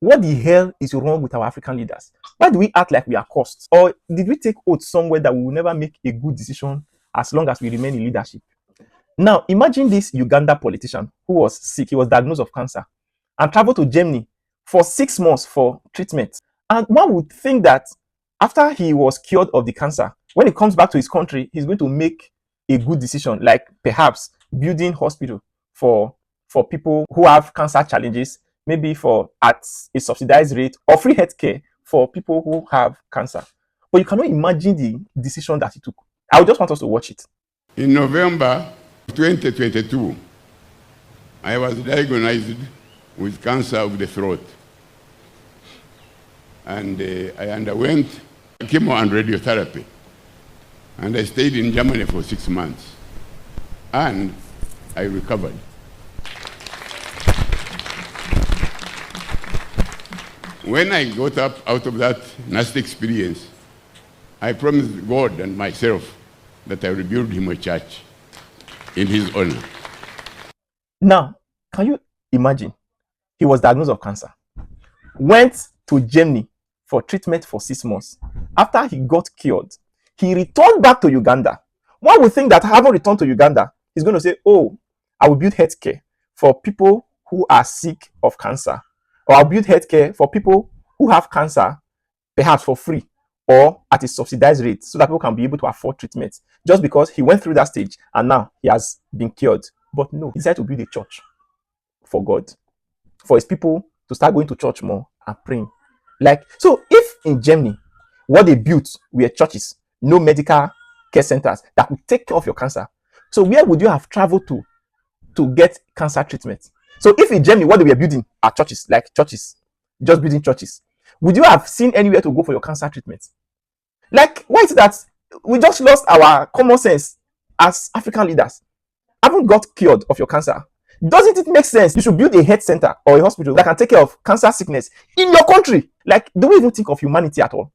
What the hell is wrong with our African leaders? Why do we act like we are cursed? Or did we take oath somewhere that we will never make a good decision as long as we remain in leadership? Now, imagine this Uganda politician who was sick. He was diagnosed of cancer and traveled to Germany for 6 months for treatment. And one would think that after he was cured of the cancer, when he comes back to his country, he's going to make a good decision, like perhaps building hospital for people who have cancer challenges, maybe for at a subsidized rate, or free healthcare for people who have cancer. But you cannot imagine the decision that he took. I just want us to watch it. In November 2022, I was diagnosed with cancer of the throat. And I underwent chemo and radiotherapy. And I stayed in Germany for 6 months. And I recovered. When I got up out of that nasty experience, I promised God and myself that I will build him a church in his honor. Now, can you imagine? He was diagnosed of cancer, went to Germany for treatment for 6 months. After he got cured, he returned back to Uganda. One would think that having returned to Uganda, he's going to say, oh, I will build healthcare for people who are sick of cancer. Or I'll build healthcare for people who have cancer, perhaps for free or at a subsidized rate, so that people can be able to afford treatment. Just because he went through that stage and now he has been cured. But no, he decided to build a church for God, for his people to start going to church more and praying. Like, so if in Germany, what they built were churches, no medical care centers that could take care of your cancer, so where would you have traveled to get cancer treatment? So if in Germany, what they were building are churches, like churches, just building churches, would you have seen anywhere to go for your cancer treatment? Like, why is it that we just lost our common sense as African leaders? Haven't got cured of your cancer. Doesn't it make sense you should build a health center or a hospital that can take care of cancer sickness in your country? Like, do we even think of humanity at all?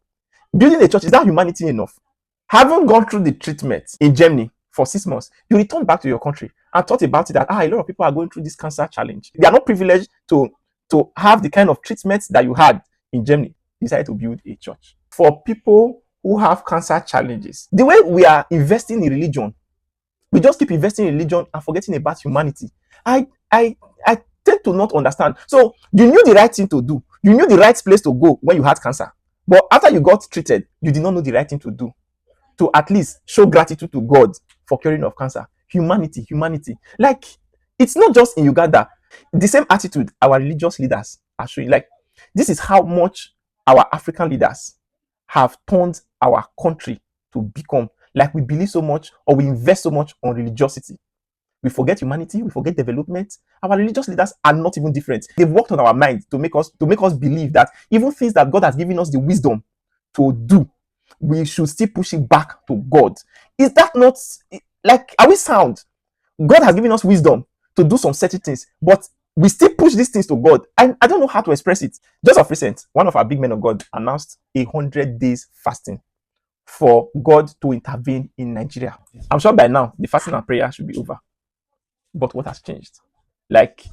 Building a church, is that humanity enough? Having gone through the treatment in Germany for 6 months, you return back to your country and thought about it that a lot of people are going through this cancer challenge. They are not privileged to have the kind of treatment that you had in Germany. You decided to build a church for people who have cancer challenges. The way we are investing in religion, we just keep investing in religion and forgetting about humanity. I tend to not understand. So you knew the right thing to do. You knew the right place to go when you had cancer. But after you got treated, you did not know the right thing to do, to at least show gratitude to God for curing of cancer. Humanity. Like, it's not just in Uganda. The same attitude our religious leaders are showing. Like, this is how much our African leaders have turned our country to become. Like, we believe so much, or we invest so much on religiosity. We forget humanity, we forget development. Our religious leaders are not even different. They've worked on our minds to make us believe that even things that God has given us the wisdom to do, we should still push it back to God. Is that not, like, are we sound? God has given us wisdom to do some certain things, but we still push these things to God. And I don't know how to express it. Just of recent, one of our big men of God announced 100 days fasting for God to intervene in Nigeria. I'm sure by now the fasting and prayer should be over. But what has changed? Like,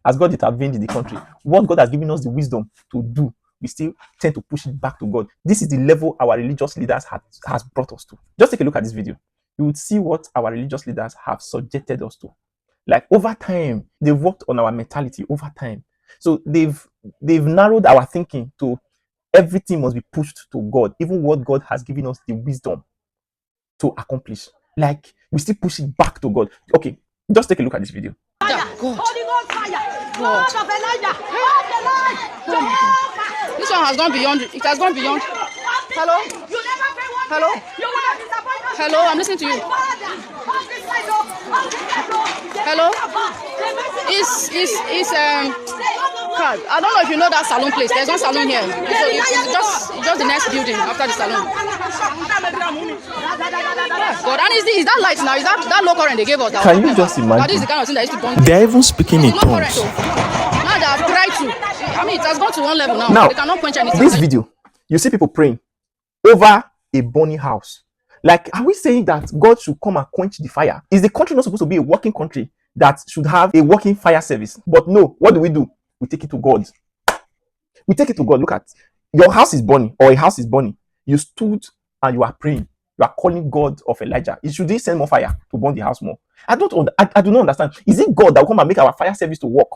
as God intervened in the country, what God has given us the wisdom to do, we still tend to push it back to God. This is the level our religious leaders has brought us to. Just take a look at this video. You would see what our religious leaders have subjected us to. Like, over time, they've worked on our mentality over time. So they've narrowed our thinking to everything must be pushed to God, even what God has given us the wisdom to accomplish. Like, we still push it back to God. Okay, just take a look at this video. God. God of Elijah. This one has gone beyond. It has gone beyond. Hello? Hello? Hello, I'm listening to you. Hello? I don't know if you know that salon place. There's one salon here. It's just the next building after the salon. God, and is that light now? Is that low current they gave us? Can you just imagine? This is the kind of thing that used to burn. They're even speaking in tongues. Now they have tried to. I mean, it has gone to one level now. Now, they cannot quench anything. This video, you see people praying over a burning house. Like, are we saying that God should come and quench the fire? Is the country not supposed to be a working country that should have a working fire service? But no, what do? We take it to God. We take it to God. Look at your house is burning, or a house is burning. You stood and you are praying. You are calling God of Elijah. Should he send more fire to burn the house more? I do not understand. Is it God that will come and make our fire service to work,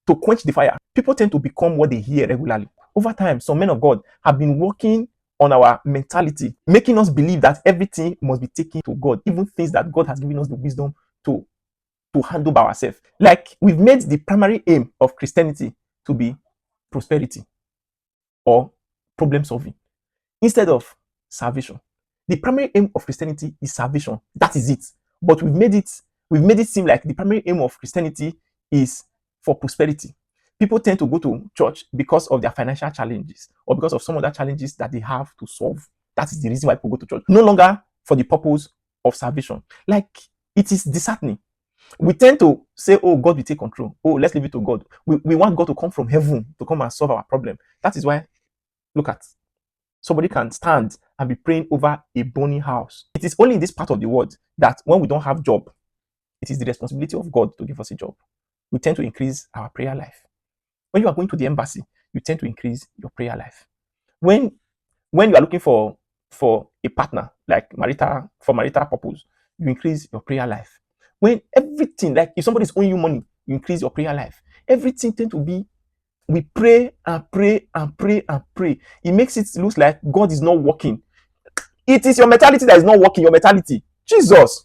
to quench the fire? People tend to become what they hear regularly. Over time, some men of God have been working on our mentality, making us believe that everything must be taken to God, even things that God has given us the wisdom to handle by ourselves. Like, we've made the primary aim of Christianity to be prosperity or problem solving instead of salvation. The primary aim of Christianity is salvation. That is it. But we've made it seem like the primary aim of Christianity is for prosperity. People tend to go to church because of their financial challenges or because of some other challenges that they have to solve. That is the reason why people go to church. No longer for the purpose of salvation. Like, it is disheartening. We tend to say, oh, God will take control. Oh, let's leave it to God. We want God to come from heaven to come and solve our problem. That is why, look at, somebody can stand and be praying over a burning house. It is only in this part of the world that when we don't have job, it is the responsibility of God to give us a job. We tend to increase our prayer life. When you are going to the embassy, you tend to increase your prayer life. When you are looking for a partner, like for marital purpose, you increase your prayer life. When everything, like if somebody is owing you money, you increase your prayer life. Everything tend to be, we pray and pray and pray and pray. It makes it look like God is not working. It is your mentality that is not working. Your mentality, Jesus.